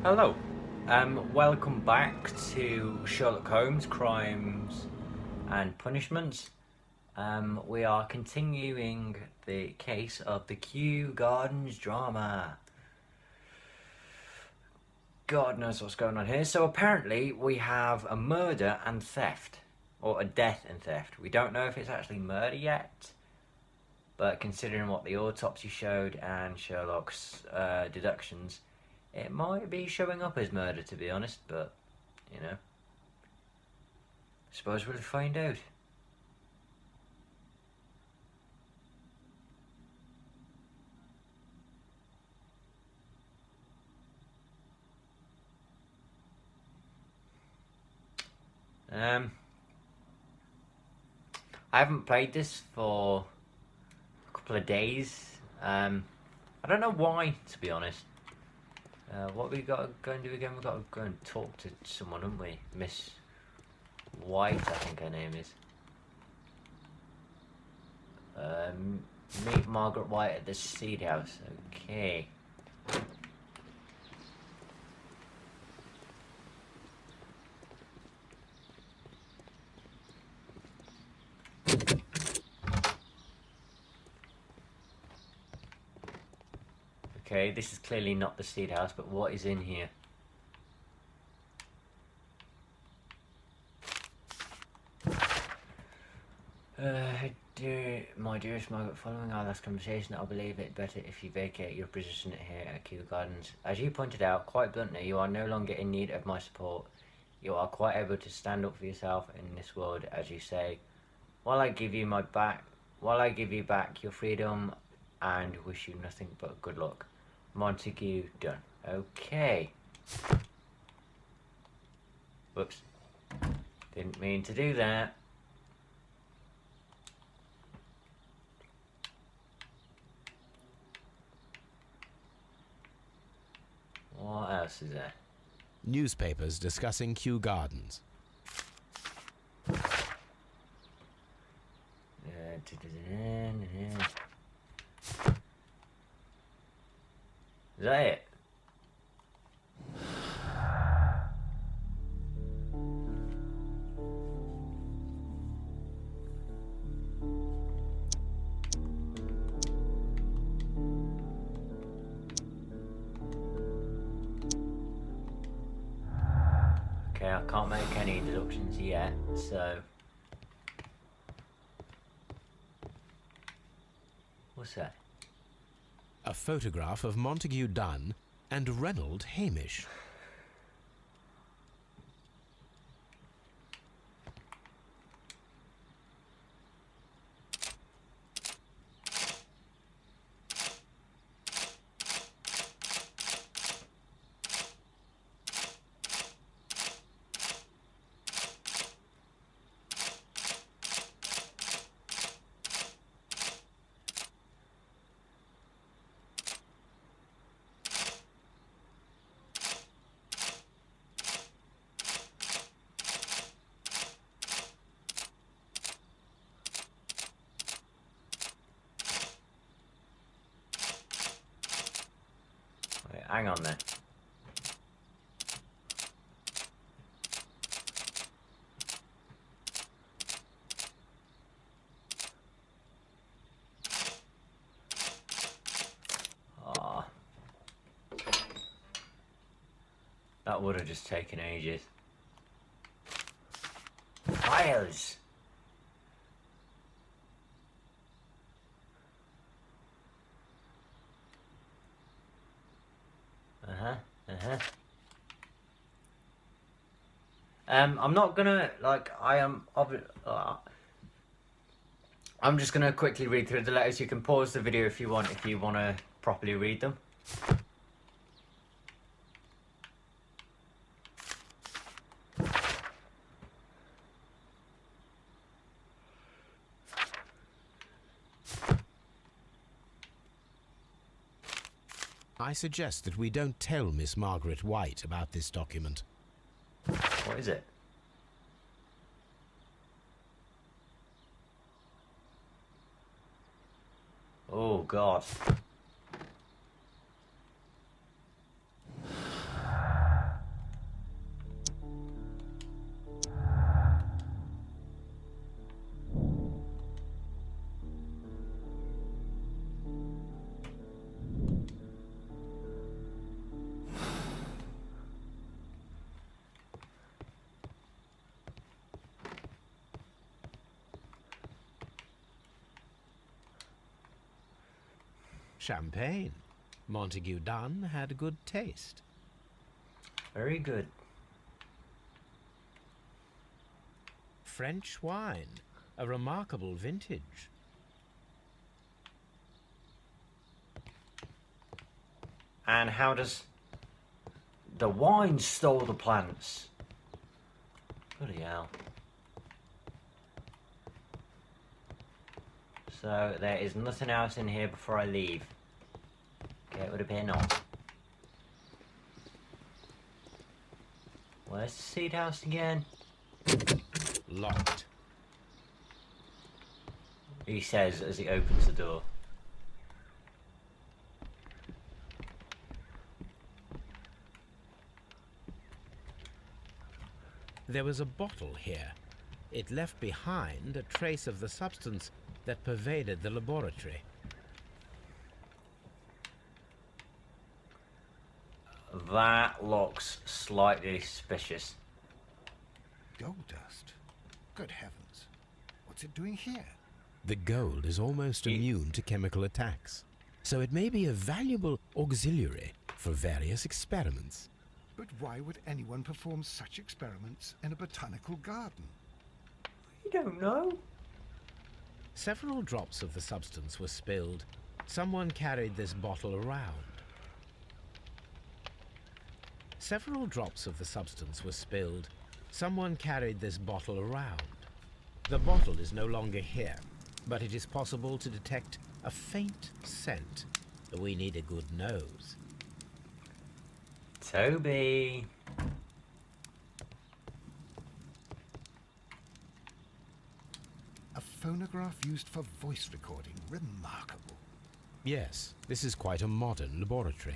Hello, welcome back to Sherlock Holmes Crimes and Punishments. We are continuing the case of the Kew Gardens drama. God knows what's going on here. So apparently we have a murder and theft, or a death and theft. We don't know if it's actually murder yet, but considering what the autopsy showed and Sherlock's deductions, it might be showing up as murder, to be honest, but, you know, suppose we'll find out. I haven't played this for a couple of days. I don't know why, to be honest. What we got to go and do again? We got to go and talk to someone, haven't we? Miss White, I think her name is. Meet Margaret White at the Seed House. Okay. Okay, this is clearly not the Seed House, but what is in here? My dearest Margaret, following our last conversation, I believe it better if you vacate your position here at Kew Gardens. As you pointed out, quite bluntly, you are no longer in need of my support. You are quite able to stand up for yourself in this world, as you say. While I give you back your freedom and wish you nothing but good luck. Montague done. Okay. Whoops. Didn't mean to do that. What else is there? Newspapers discussing Kew Gardens. Is that it? Okay, I can't make any deductions yet, so... What's that? A photograph of Montague Dunn and Reynold Hamish. Wait, hang on there. Ah, that would have just taken ages. Files! I'm not gonna, like, I'm just gonna quickly read through the letters. You can pause the video if you want to properly read them. I suggest that we don't tell Miss Margaret White about this document. What is it? Oh, God. Champagne. Montague Dunn had good taste. Very good. French wine, a remarkable vintage. And how does the wine stole the plants? Bloody hell. So there is nothing else in here before I leave. Okay, it would appear not. Where's the seed house again? Locked. He says as he opens the door. There was a bottle here. It left behind a trace of the substance that pervaded the laboratory. That looks slightly suspicious. Gold dust? Good heavens. What's it doing here? The gold is almost immune to chemical attacks, so it may be a valuable auxiliary for various experiments. But why would anyone perform such experiments in a botanical garden? You don't know. Several drops of the substance were spilled. Someone carried this bottle around. Several drops of the substance were spilled. Someone carried this bottle around. The bottle is no longer here, but it is possible to detect a faint scent. We need a good nose. Toby. A phonograph used for voice recording. Remarkable. Yes, this is quite a modern laboratory.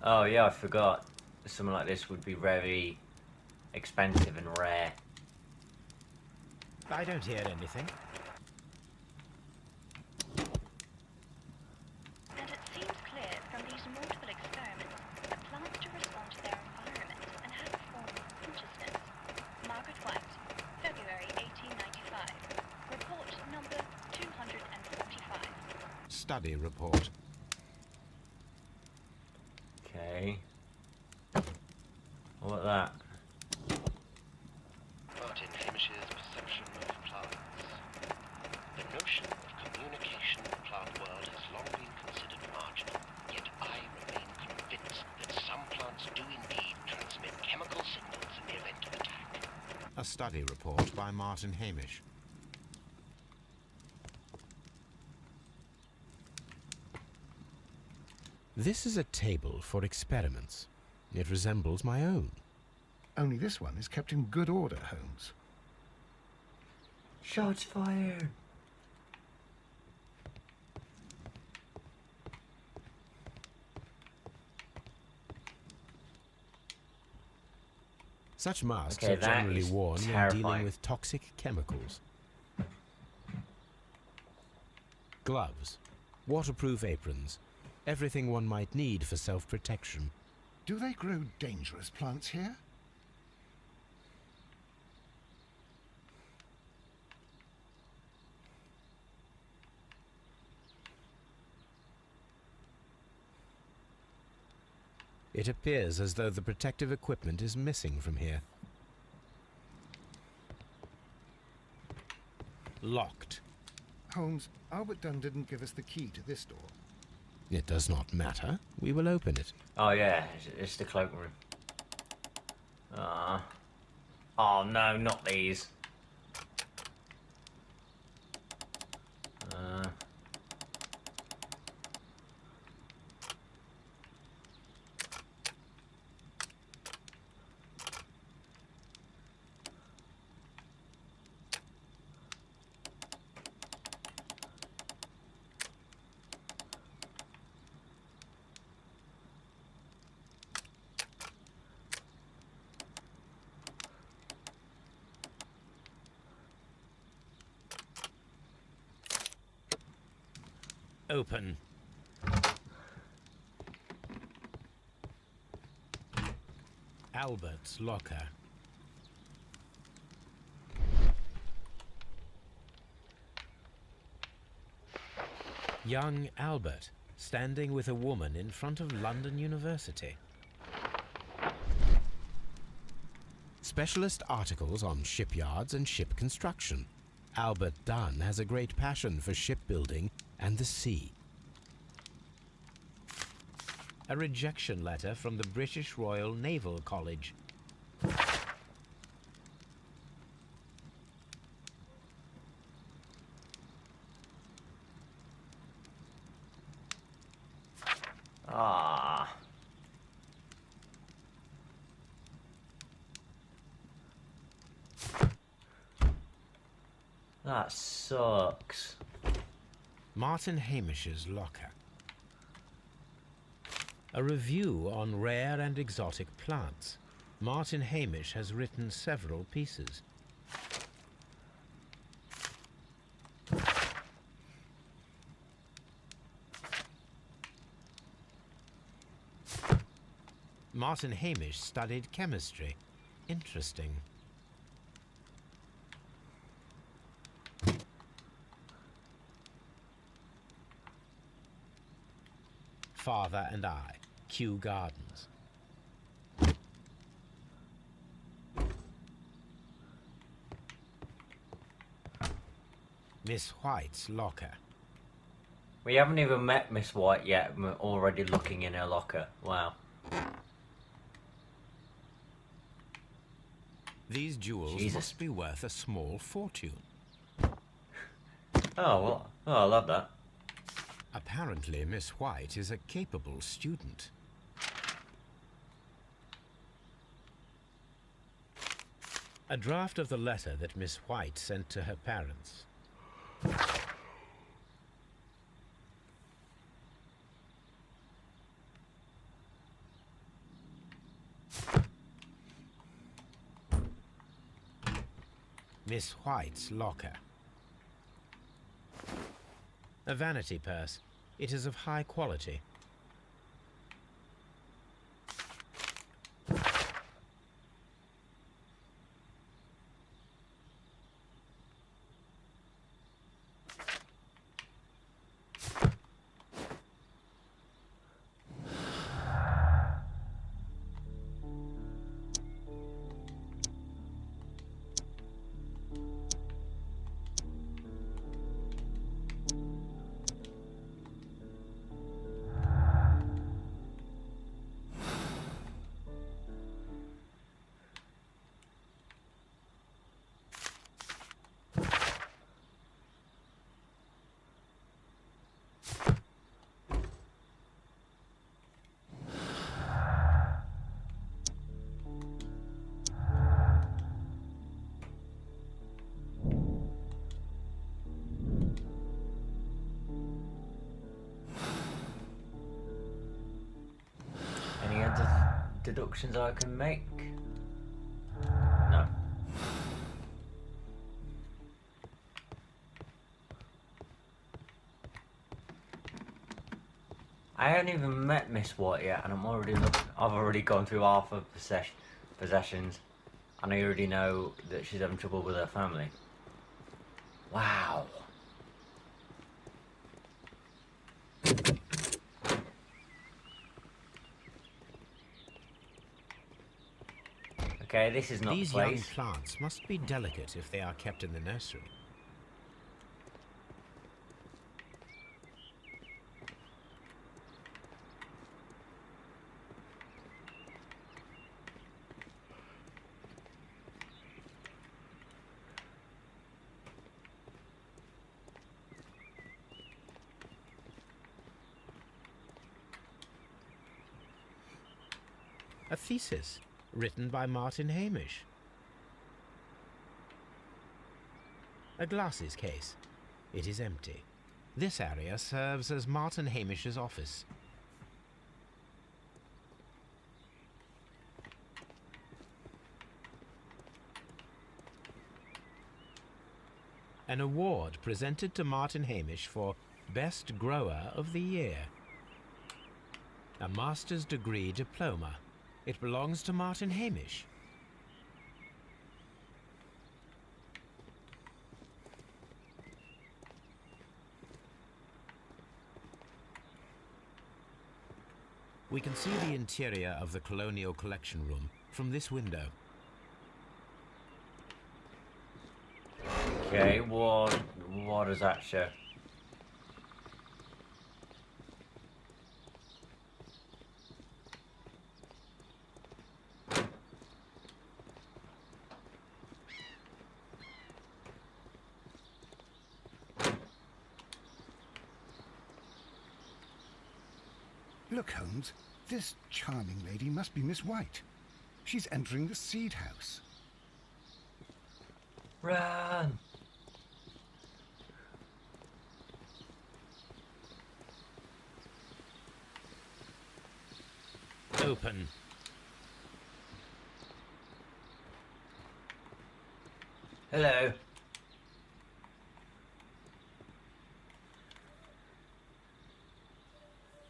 Oh yeah, I forgot. Something like this would be very expensive and rare. I don't hear anything. And it seems clear from these multiple experiments that plants do respond to their environment and have a form of consciousness. Margaret White, February 1895. Report number 245. Study report. Okay. What that? Martin Hamish's perception of plants. The notion of communication in the plant world has long been considered marginal, yet I remain convinced that some plants do indeed transmit chemical signals in the event of attack. A study report by Martin Hamish. This is a table for experiments. It resembles my own. Only this one is kept in good order, Holmes. Shots fired. Such masks Okay, are that generally is worn when terrifying. dealing with toxic chemicals. Gloves, waterproof aprons, everything one might need for self-protection. Do they grow dangerous plants here? It appears as though the protective equipment is missing from here. Locked. Holmes, Albert Dunn didn't give us the key to this door. It does not matter. We will open it. Oh yeah, it's the cloakroom. Ah. Oh no, not these. Open. Albert's locker. Young Albert, standing with a woman in front of London University. Specialist articles on shipyards and ship construction. Albert Dunn has a great passion for shipbuilding and the sea. A rejection letter from the British Royal Naval College. Ah. That sucks. Martin Hamish's locker. A review on rare and exotic plants. Martin Hamish has written several pieces. Martin Hamish studied chemistry. Interesting. Father and I, Kew Gardens. Miss White's locker. We haven't even met Miss White yet, and we're already looking in her locker. Wow. These jewels Jesus. must be worth a small fortune. Oh, well. Oh, I love that. Apparently, Miss White is a capable student. A draft of the letter that Miss White sent to her parents. Miss White's locker. A vanity purse. It is of high quality. Any other deductions I can make? No. I haven't even met Miss White yet, and I've already gone through half of possessions, and I already know that she's having trouble with her family. Wow. Okay, this is not These the young place. plants must be delicate if they are kept in the nursery. A thesis written by Martin Hamish. A glasses case. It is empty. This area serves as Martin Hamish's office. An award presented to Martin Hamish for Best Grower of the Year. A master's degree diploma. It belongs to Martin Hamish. We can see the interior of the Colonial Collection Room from this window. Okay, what does that show? Look, Holmes, this charming lady must be Miss White. She's entering the Seed House. Run! Open. Hello.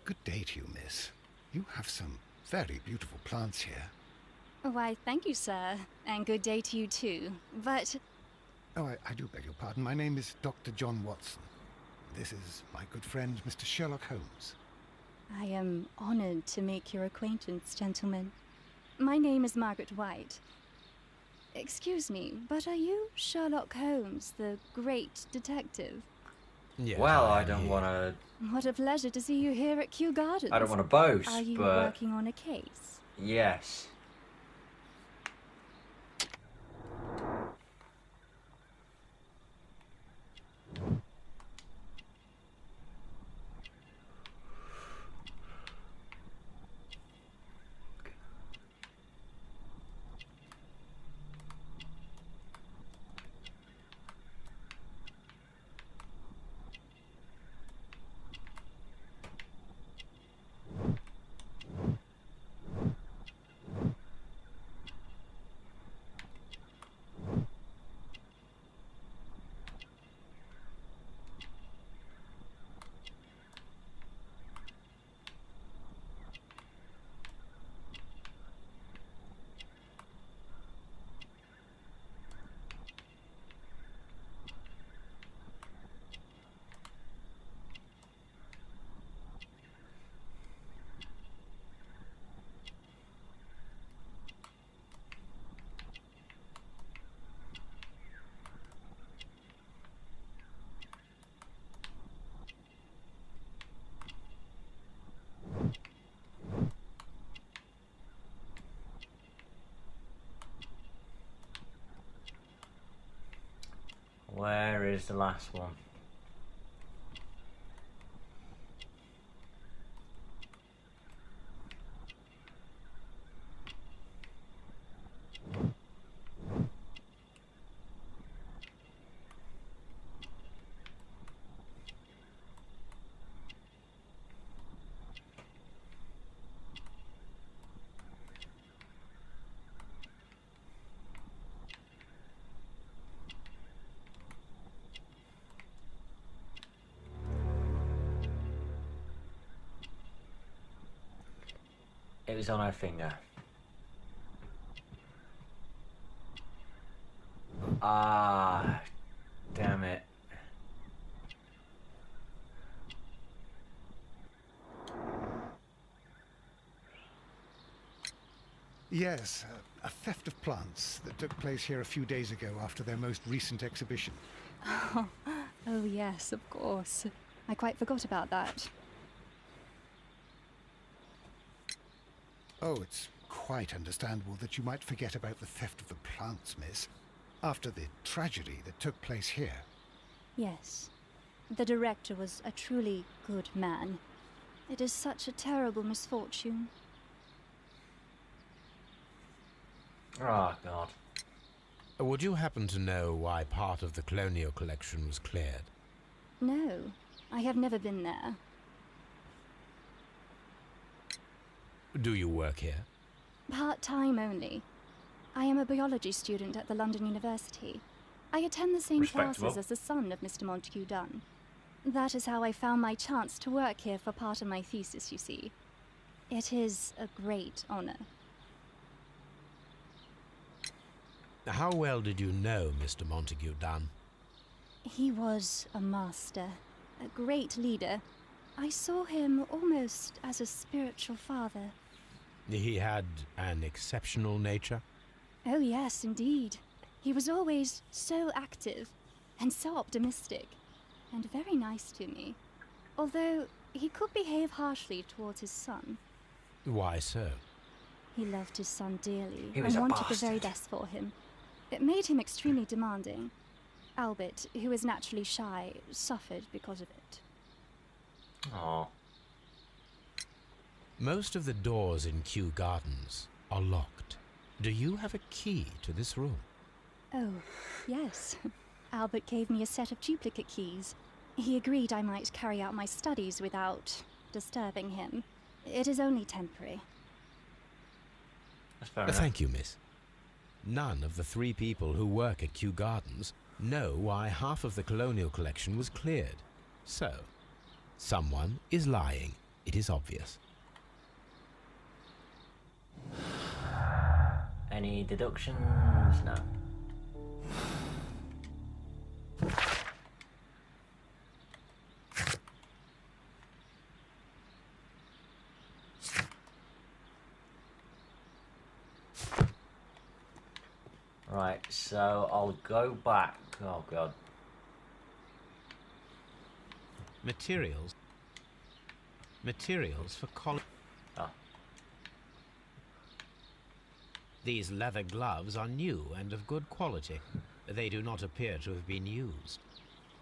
Good day to you, miss. You have some very beautiful plants here. Why, thank you, sir. And good day to you, too. But Oh, I do beg your pardon. My name is Dr. John Watson. This is my good friend, Mr. Sherlock Holmes. I am honored to make your acquaintance, gentlemen. My name is Margaret White. Excuse me, but are you Sherlock Holmes, the great detective? Yes, Well, I am don't here. want to. What a pleasure to see you here at Kew Gardens. I don't want to boast, Are you but working on a case? yes. Where is the last one? It was on her finger. Ah, damn it. Yes, a theft of plants that took place here a few days ago after their most recent exhibition. Oh, yes, of course. I quite forgot about that. Oh, it's quite understandable that you might forget about the theft of the plants, miss, after the tragedy that took place here. Yes. The director was a truly good man. It is such a terrible misfortune. Oh, God. Would you happen to know why part of the Colonial Collection was cleared? No, I have never been there. Do you work here? Part-time only. I am a biology student at the London University. I attend the same Respectable. classes as the son of Mr. Montague Dunn. That is how I found my chance to work here for part of my thesis, you see. It is a great honor. How well did you know Mr. Montague Dunn? He was a master, a great leader. I saw him almost as a spiritual father. He had an exceptional nature? Oh, yes, indeed. He was always so active and so optimistic, and very nice to me. Although he could behave harshly towards his son. Why so? He loved his son dearly He was and a wanted the very bastard. best for him. It made him extremely demanding. Albert, who is naturally shy, suffered because of it. Oh. Most of the doors in Kew Gardens are locked. Do you have a key to this room? Oh, yes. Albert gave me a set of duplicate keys. He agreed I might carry out my studies without disturbing him. It is only temporary. That's fair enough. Thank you, miss. None of the 3 people who work at Kew Gardens know why half of the colonial collection was cleared. So, someone is lying. It is obvious. Any deductions? No. Right, so I'll go back. Oh god. Materials for college. Oh. These leather gloves are new and of good quality. They do not appear to have been used.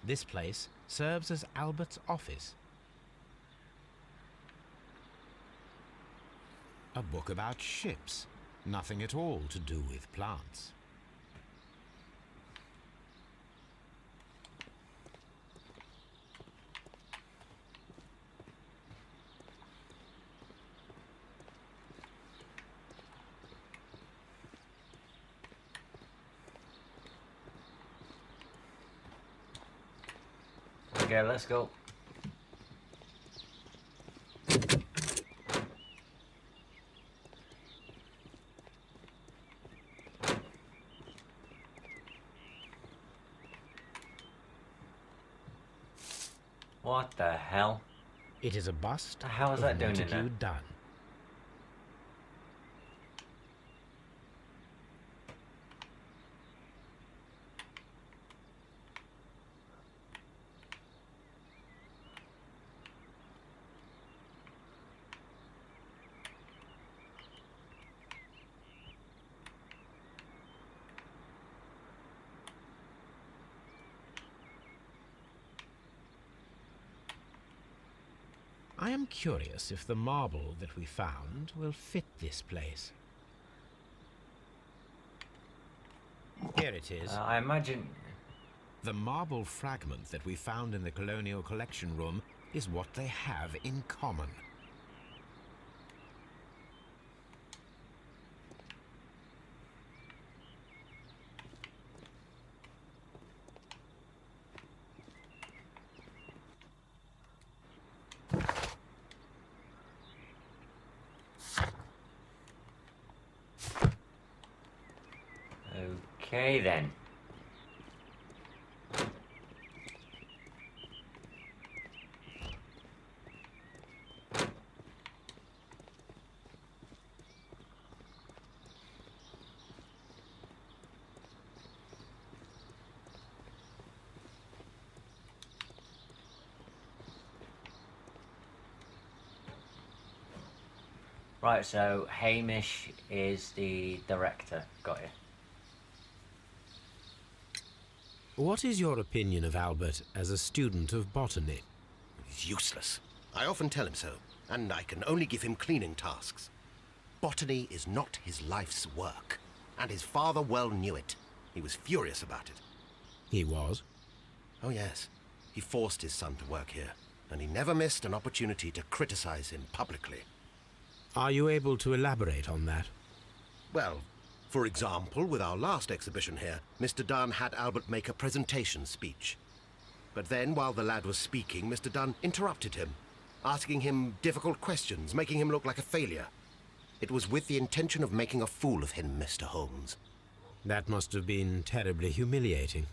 This place serves as Albert's office. A book about ships. Nothing at all to do with plants. Okay, let's go. What the hell? It is a bust The hell is of that doing in Montague there? Dunn. I am curious if the marble that we found will fit this place. Here it is. I imagine. The marble fragment that we found in the Colonial Collection Room is what they have in common. Okay then. Right, so Hamish is the director. Got you. What is your opinion of Albert as a student of botany? He's useless. I often tell him so, and I can only give him cleaning tasks. Botany is not his life's work, and his father well knew it. He was furious about it. He was. Oh yes, he forced his son to work here, and he never missed an opportunity to criticize him publicly. Are you able to elaborate on that? Well, for example, with our last exhibition here, Mr. Dunn had Albert make a presentation speech. But then, while the lad was speaking, Mr. Dunn interrupted him, asking him difficult questions, making him look like a failure. It was with the intention of making a fool of him, Mr. Holmes. That must have been terribly humiliating.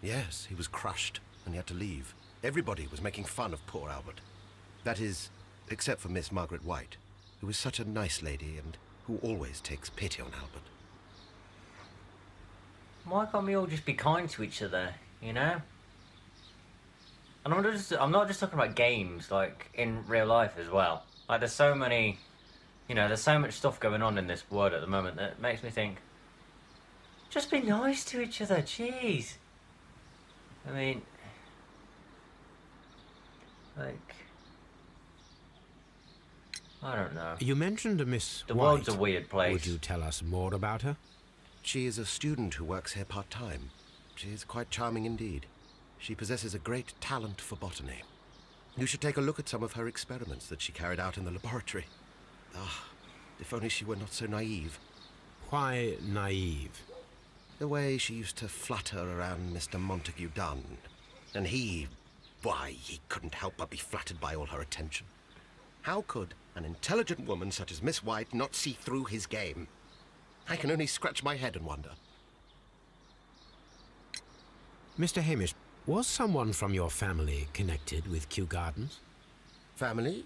Yes, he was crushed, and he had to leave. Everybody was making fun of poor Albert. That is, except for Miss Margaret White, who is such a nice lady and who always takes pity on Albert. Why can't we all just be kind to each other, you know? And I'm not just talking about games, like in real life as well. Like there's so many, you know, there's so much stuff going on in this world at the moment that makes me think, just be nice to each other, jeez. I mean, like, I don't know. You mentioned a Miss The White. world's a weird place. Would you tell us more about her? She is a student who works here part-time. She is quite charming indeed. She possesses a great talent for botany. You should take a look at some of her experiments that she carried out in the laboratory. Ah, if only she were not so naive. Why naive? The way she used to flutter around Mr. Montague Dunn. And why, he couldn't help but be flattered by all her attention. How could an intelligent woman such as Miss White not see through his game? I can only scratch my head and wonder. Mr. Hamish, was someone from your family connected with Kew Gardens? Family?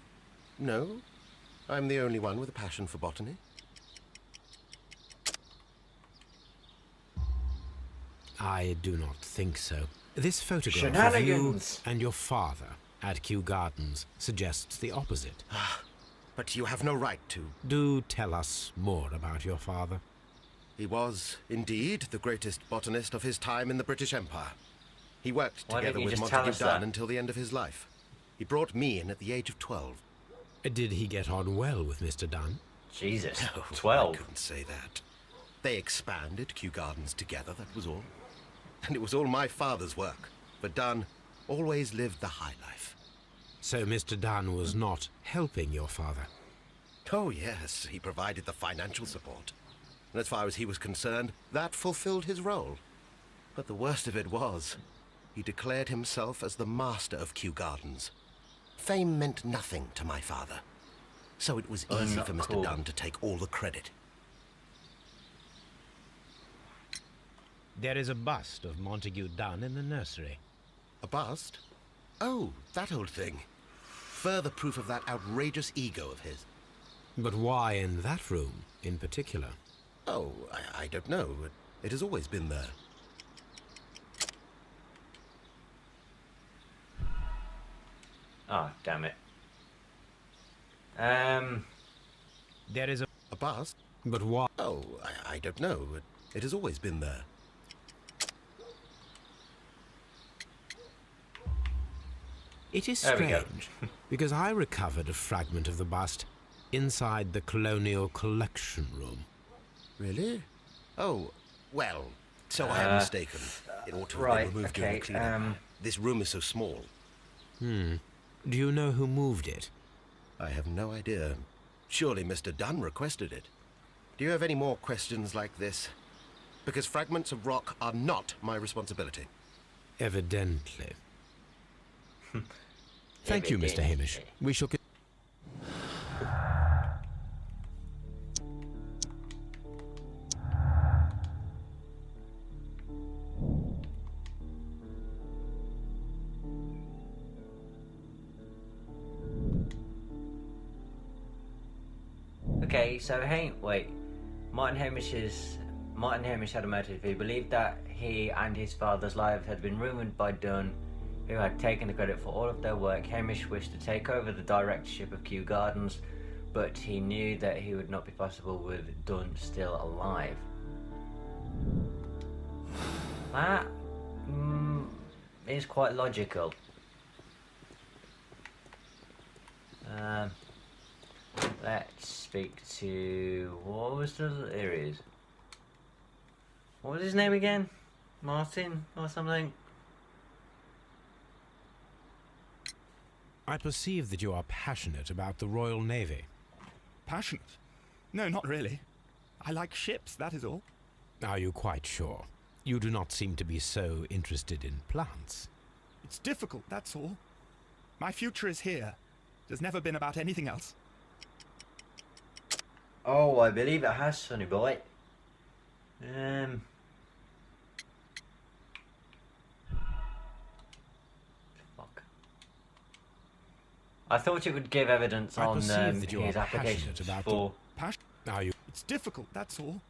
No. I'm the only one with a passion for botany. I do not think so. This photograph of you Shenanigans. and your father at Kew Gardens suggests the opposite. But you have no right to. Do tell us more about your father. He was, indeed, the greatest botanist of his time in the British Empire. He worked Why together didn't you with just tell Montague us Dunn that? until the end of his life. He brought me in at the age of 12. Did he get on well with Mr. Dunn? Jesus, No, I 12. couldn't say that. They expanded Kew Gardens together, that was all. And it was all my father's work. But Dunn always lived the high life. So Mr. Dunn was not helping your father? Oh, yes, he provided the financial support. And as far as he was concerned, that fulfilled his role. But the worst of it was, he declared himself as the master of Kew Gardens. Fame meant nothing to my father. So it was easy for Mr. Cool. Dunn to take all the credit. There is a bust of Montague Dunn in the nursery. A bust? Oh, that old thing. Further proof of that outrageous ego of his. But why in that room in particular? Oh, I don't know. It has always been there. Oh, damn it. There is a... A bust? But why? Oh, I don't know. It has always been there. It is There we go. strange, because I recovered a fragment of the bust inside the Colonial Collection Room. Really? Oh, well, so I am mistaken. It ought to have right, been removed during the okay, cleanup. This room is so small. Do you know who moved it? I have no idea. Surely Mr. Dunn requested it. Do you have any more questions like this? Because fragments of rock are not my responsibility. Evidently. Thank you, Mr. Hamish. We shall... Okay, so hey, wait. Martin Hamish had a motive. He believed that he and his father's lives had been ruined by Dunn, who had taken the credit for all of their work. Hamish wished to take over the directorship of Kew Gardens, but he knew that he would not be possible with Dunn still alive. That is quite logical. Let's speak to... what was the... here he is. What was his name again? Martin or something? I perceive that you are passionate about the Royal Navy. Passionate? No, not really. I like ships, that is all. Are you quite sure? You do not seem to be so interested in plants. It's difficult, that's all. My future is here. It has never been about anything else. Oh, I believe it has, sonny boy. Fuck. I thought it would give evidence I on perceive that you his are applications passionate about for... Are you? It's difficult, that's all.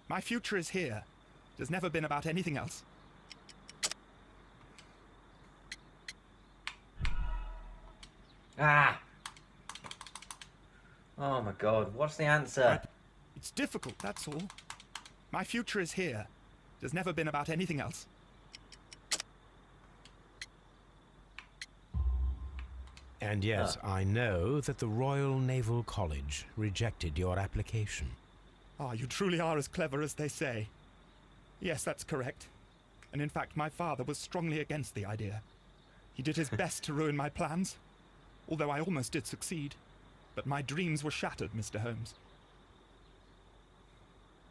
My future is here. It has never been about anything else. Ah! Oh my god, what's the answer? It's difficult, that's all. My future is here. It has never been about anything else. And yes, I know that the Royal Naval College rejected your application. Ah, you truly are as clever as they say. Yes, that's correct. And in fact, my father was strongly against the idea. He did his best to ruin my plans, although I almost did succeed. But my dreams were shattered, Mr. Holmes.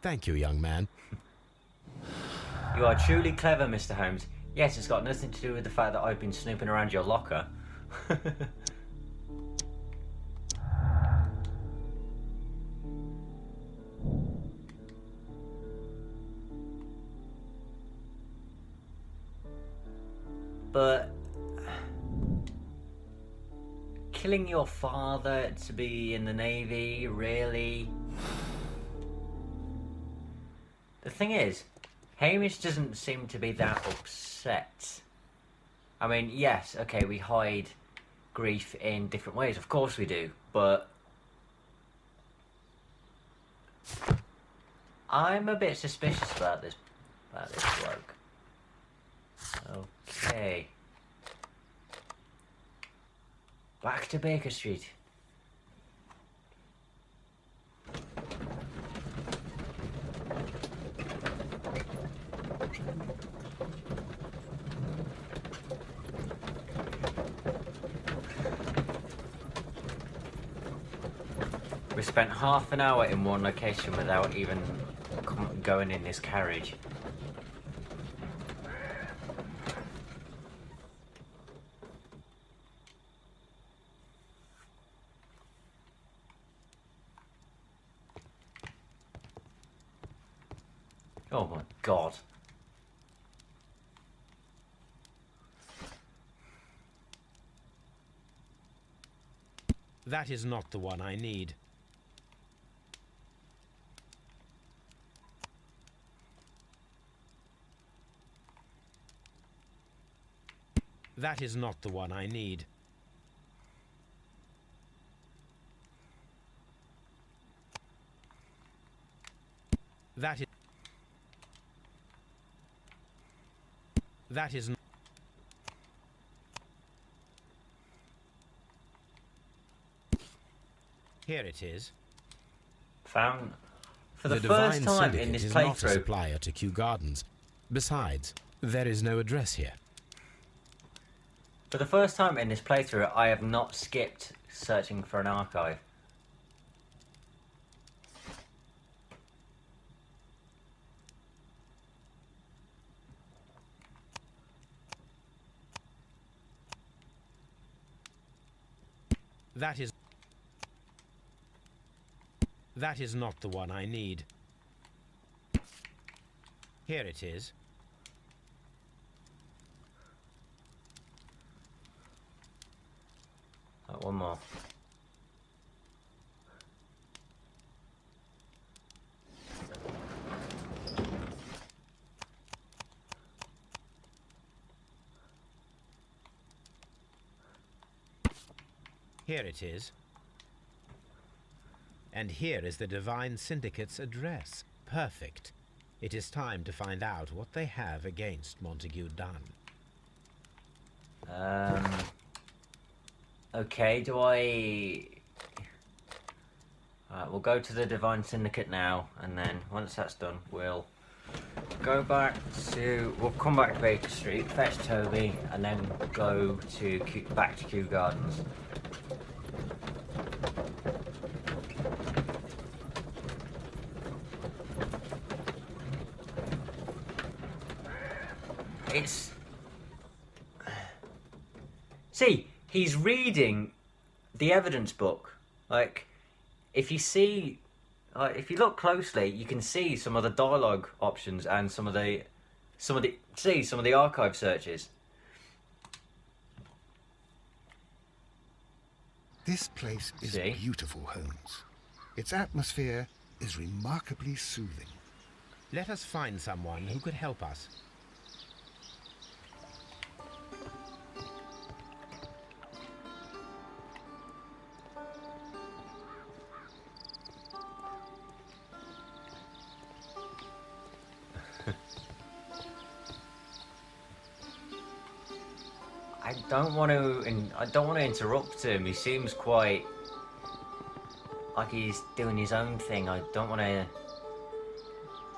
Thank you, young man. You are truly clever, Mr. Holmes. Yes, it's got nothing to do with the fact that I've been snooping around your locker. But killing your father to be in the Navy, really? The thing is, Hamish doesn't seem to be that upset. I mean, yes, okay, we hide grief in different ways, of course we do, but I'm a bit suspicious about this bloke. Okay. Back to Baker Street. We spent half an hour in one location without even going in this carriage. Oh my god. That is not the one I need. That is not the one I need. That is not. Here it is. Found for the Divine first time Syndicate in this is not a playthrough. supplier to Kew Gardens. Besides, there is no address here. For the first time in this playthrough, I have not skipped searching for an archive. That is not the one I need. Here it is. One more. Here it is. And here is the Divine Syndicate's address. Perfect. It is time to find out what they have against Montague Dunn. Okay, do I... Alright, we'll go to the Divine Syndicate now, and then once that's done, we'll go back to... We'll come back to Baker Street, fetch Toby, and then go to back to Kew Gardens. It's... See, he's reading the evidence book. Like, if you see... if you look closely, you can see some of the dialogue options and some of the archive searches. This place is See? beautiful, Holmes. Its atmosphere is remarkably soothing. Let us find someone who could help us. I don't want to interrupt him. He seems quite like he's doing his own thing. I don't want to.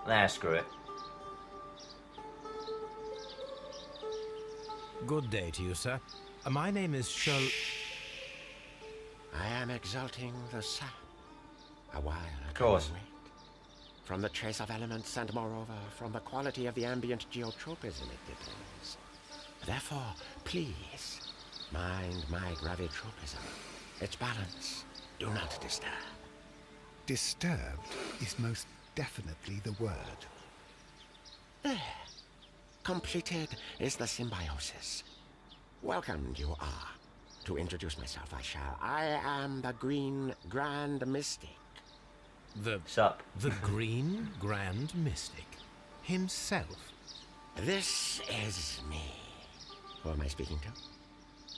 Nah, screw it. Good day to you, sir. My name is Sherlock. I am exalting the sun. A while Of course. wait. From the trace of elements and moreover from the quality of the ambient geotropism it depends. Therefore, please, mind my gravitropism. Its balance. Do not disturb. Disturbed is most definitely the word. There. Completed is the symbiosis. Welcomed you are. To introduce myself, I shall. I am the Green Grand Mystic. Sup? The Green Grand Mystic himself. This is me. Who am I speaking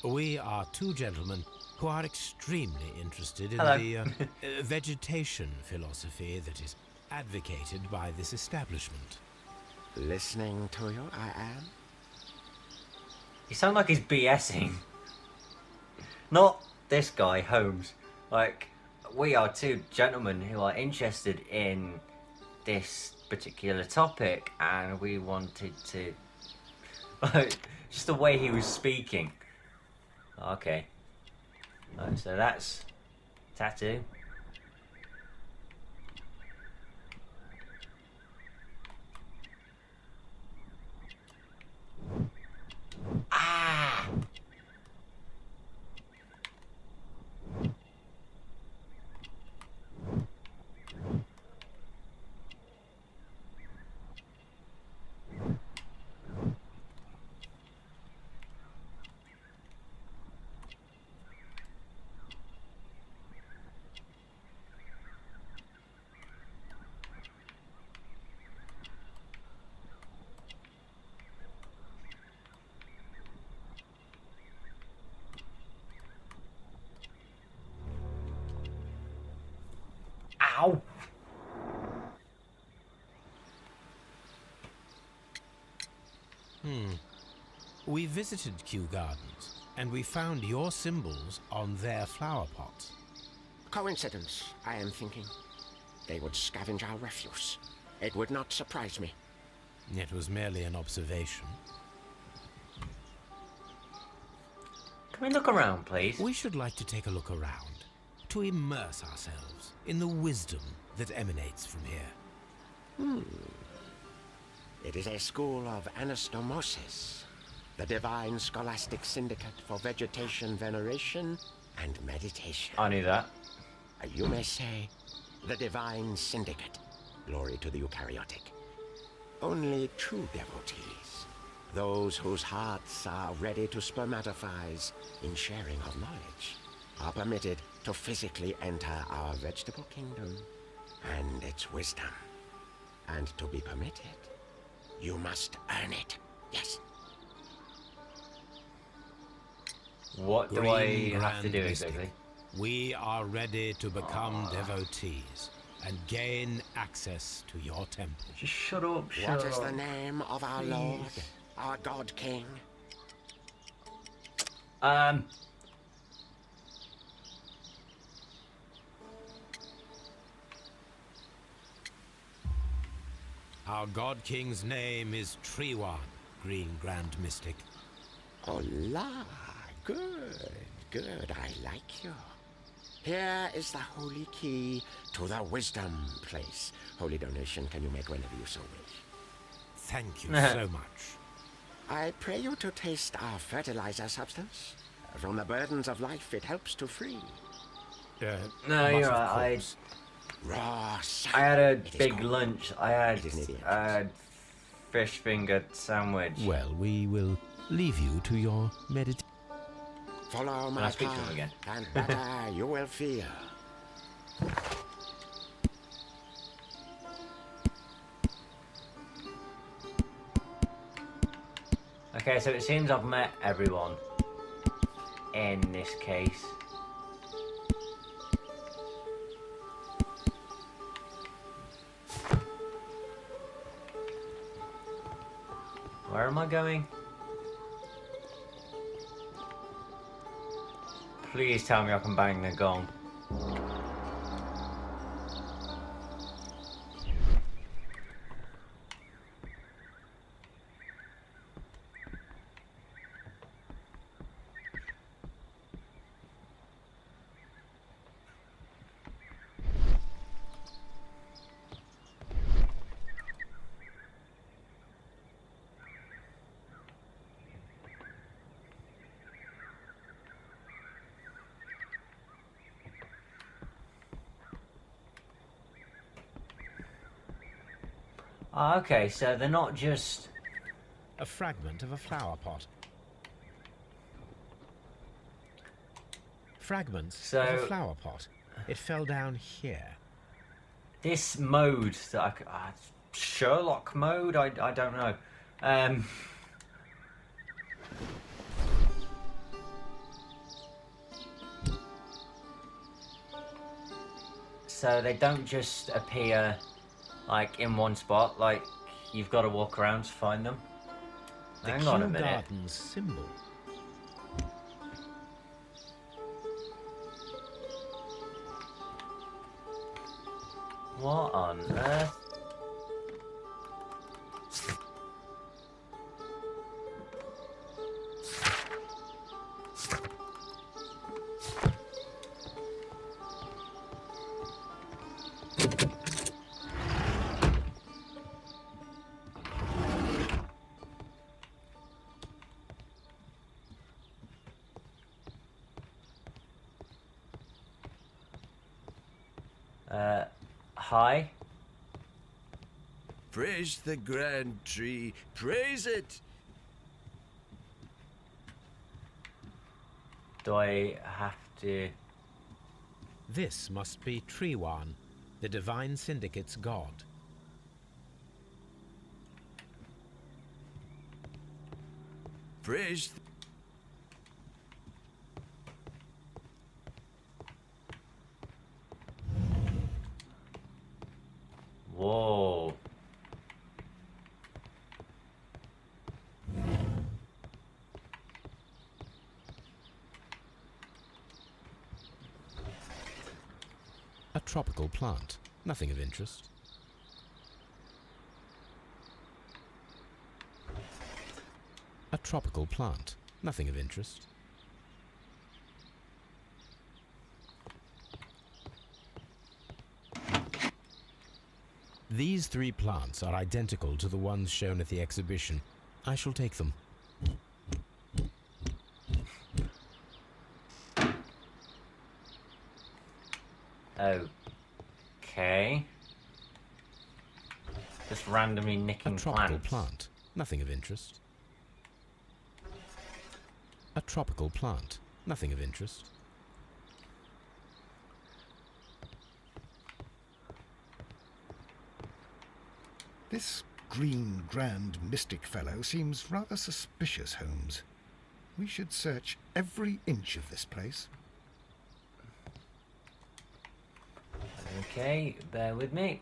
to? We are two gentlemen who are extremely interested in Hello. the vegetation philosophy that is advocated by this establishment. Listening to you, I am. You sound like he's BSing. Not this guy, Holmes. Like, we are two gentlemen who are interested in this particular topic, and we wanted to. Just the way he was speaking. Okay. Right, so that's tattoo. Ah! Ow! We visited Kew Gardens, and we found your symbols on their flower pots. Coincidence, I am thinking. They would scavenge our refuse. It would not surprise me. It was merely an observation. Can we look around, please? We should like to take a look around, to immerse ourselves in the wisdom that emanates from here. It is a school of anastomosis, the divine scholastic syndicate for vegetation veneration and meditation. I knew that. You may say, the divine syndicate. Glory to the eukaryotic. Only true devotees, those whose hearts are ready to spermatophize in sharing of knowledge, are permitted to physically enter our vegetable kingdom and its wisdom. And to be permitted, you must earn it. Yes. What do I have to do Mystic, exactly? we are ready to become devotees and gain access to your temple. Just shut up, What is the name of our Lord, our God King? Our God King's name is Treewan, Green Grand Mystic. Oh la, good, good, I like you. Here is the holy key to the wisdom place. Holy donation can you make whenever you so wish. Thank you so much. I pray you to taste our fertilizer substance. From the burdens of life it helps to free. No, must, you're of right. course. Raw I had a It is big called- lunch. I had It is an idiot. fish finger sandwich. Well, we will leave you to your meditation. Follow Can my I speak to him path, again? and better you will feel. Okay, so it seems I've met everyone in this case. Where am I going? Please tell me I can bang the gong. Ah, okay, so they're not just... A fragment of a flower pot. Fragments of a So- flower pot. It fell down here. This mode that I could... Sherlock mode? I don't know. So they don't just appear, like, in one spot. Like, you've got to walk around to find them. The Hang on a Kew minute. Gardens symbol. What on earth? Hi? Praise the grand tree, praise it! Do I have to... This must be Triwan, the divine syndicate's god. Praise Whoa. A tropical plant. Nothing of interest. A tropical plant. Nothing of interest. These 3 plants are identical to the ones shown at the exhibition. I shall take them. Okay. Just randomly A nicking tropical plants. plant. Nothing of interest. A tropical plant. Nothing of interest. This green grand mystic fellow seems rather suspicious, Holmes. We should search every inch of this place. Okay, bear with me.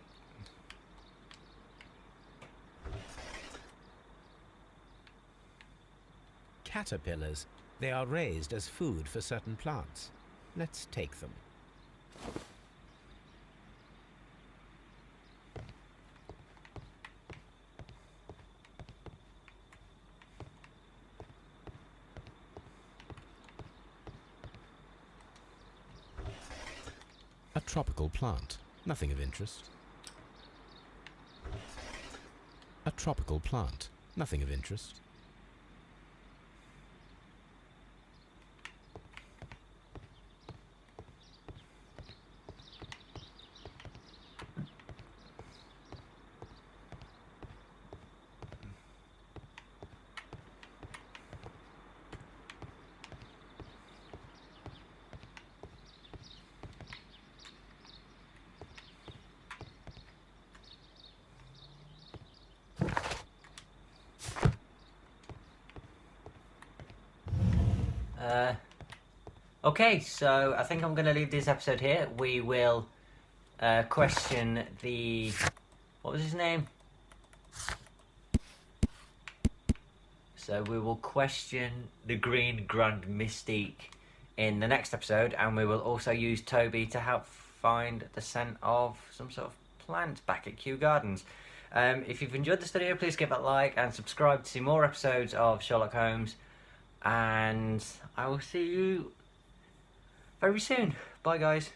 Caterpillars. They are raised as food for certain plants. Let's take them. A tropical plant. Nothing of interest. A tropical plant. Nothing of interest. Okay, so I think I'm going to leave this episode here. We will question the... What was his name? So we will question the Green Grand Mystique in the next episode, and we will also use Toby to help find the scent of some sort of plant back at Kew Gardens. If you've enjoyed this video, please give it a like and subscribe to see more episodes of Sherlock Holmes, and I will see you very soon. Bye guys.